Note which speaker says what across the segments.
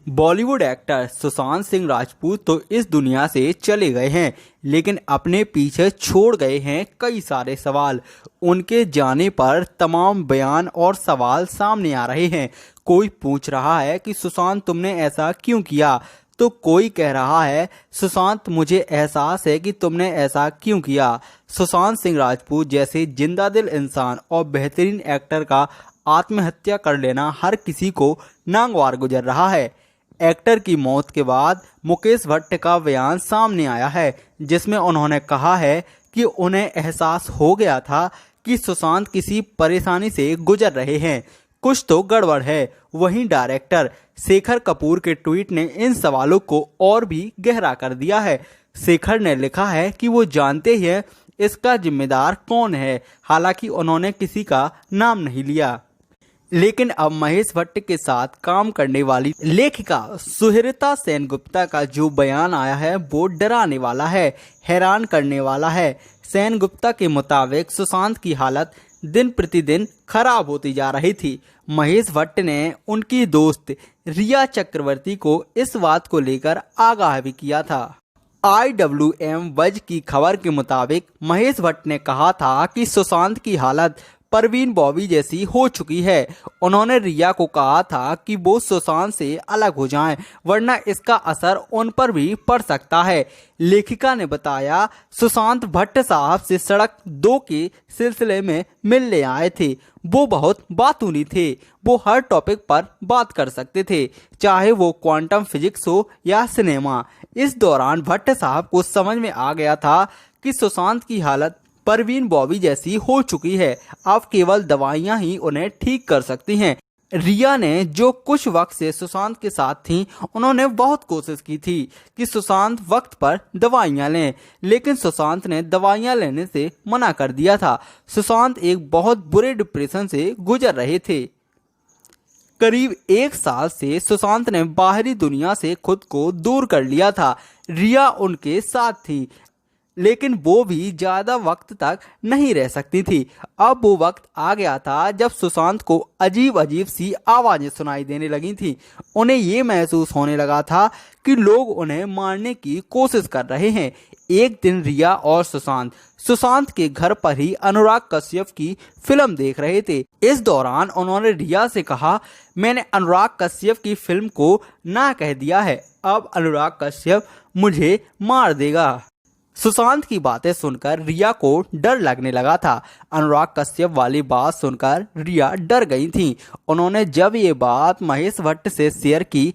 Speaker 1: Bollywood actor Sushant Singh Rajput तो इस दुनिया से चले गए हैं, लेकिन अपने पीछे छोड़ गए हैं कई सारे सवाल। उनके जाने पर तमाम बयान और सवाल सामने आ रहे हैं। कोई पूछ रहा है कि सुशांत तुमने ऐसा क्यों किया, तो कोई कह रहा है सुशांत मुझे एहसास है कि तुमने ऐसा क्यों किया। सुशांत सिंह राजपूत जैसे जिंदादिल इंसान और बेहतरीन एक्टर का आत्महत्या कर लेना हर किसी को नागवार गुजर रहा है। एक्टर की मौत के बाद मुकेश भट्ट का बयान सामने आया है, जिसमें उन्होंने कहा है कि उन्हें एहसास हो गया था कि सुशांत किसी परेशानी से गुजर रहे हैं, कुछ तो गड़बड़ है। वहीं डायरेक्टर शेखर कपूर के ट्वीट ने इन सवालों को और भी गहरा कर दिया है। शेखर ने लिखा है कि वो जानते हैं इसका जिम्मेदार कौन है, हालांकि उन्होंने किसी का नाम नहीं लिया। लेकिन अब महेश भट्ट के साथ काम करने वाली लेखिका सुहृता सेनगुप्ता का जो बयान आया है वो डराने वाला है, हैरान करने वाला है। सेनगुप्ता के मुताबिक सुशांत की हालत दिन प्रतिदिन खराब होती जा रही थी। महेश भट्ट ने उनकी दोस्त रिया चक्रवर्ती को इस बात को लेकर आगाह भी किया था। IWM वज की खबर के मुताबिक महेश भट्ट ने कहा था कि सुशांत की हालत परवीन बॉबी जैसी हो चुकी है। उन्होंने रिया को कहा था कि वो सुशांत से अलग हो जाएं, वरना इसका असर उन पर भी पड़ सकता है। लेखिका ने बताया, सुशांत भट्ट साहब से सड़क 2 के सिलसिले में मिलने आए थे। वो बहुत बातूनी थे, वो हर टॉपिक पर बात कर सकते थे, चाहे वो क्वांटम फिजिक्स हो या सिनेमा। इस दौरान भट्ट साहब को समझ में आ गया था कि सुशांत की हालत परवीन बॉबी जैसी हो चुकी है, अब केवल दवाइयां ही उन्हें ठीक कर सकती हैं। रिया ने जो कुछ वक्त से सुशांत के साथ थीं, उन्होंने बहुत कोशिश की थी कि सुशांत वक्त पर दवाइयां लें, लेकिन सुशांत ने दवाइयां लेने से मना कर दिया था। सुशांत एक बहुत बुरे डिप्रेशन से गुजर रहे थे। करीब 1 साल से सुशांत ने बाहरी दुनिया से खुद को दूर कर लिया था। रिया उनके साथ थी, लेकिन वो भी ज्यादा वक्त तक नहीं रह सकती थी। अब वो वक्त आ गया था जब सुशांत को अजीब अजीब सी आवाजें सुनाई देने लगी थी। उन्हें ये महसूस होने लगा था कि लोग उन्हें मारने की कोशिश कर रहे हैं। एक दिन रिया और सुशांत के घर पर ही अनुराग कश्यप की फिल्म देख रहे थे। इस दौरान उन्होंने रिया से कहा, मैंने अनुराग कश्यप की फिल्म को ना कह दिया है, अब अनुराग कश्यप मुझे मार देगा। सुशांत की बातें सुनकर रिया को डर लगने लगा था। अनुराग कश्यप वाली बात सुनकर रिया डर गई थी। उन्होंने जब ये बात महेश भट्ट से शेयर की,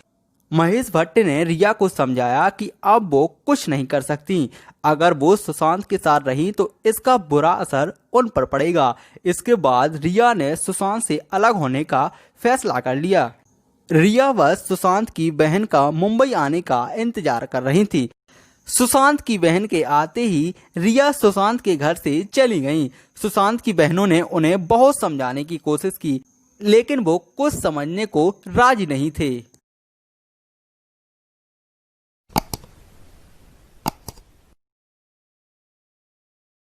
Speaker 1: महेश भट्ट ने रिया को समझाया कि अब वो कुछ नहीं कर सकती। अगर वो सुशांत के साथ रही तो इसका बुरा असर उन पर पड़ेगा। इसके बाद रिया ने सुशांत से अलग होने का फैसला कर लिया। रिया बस सुशांत की बहन का मुंबई आने का इंतजार कर रही थी। सुशांत की बहन के आते ही रिया सुशांत के घर से चली गईं। सुशांत की बहनों ने उन्हें बहुत समझाने की कोशिश की, लेकिन वो कुछ समझने को राजी नहीं थे।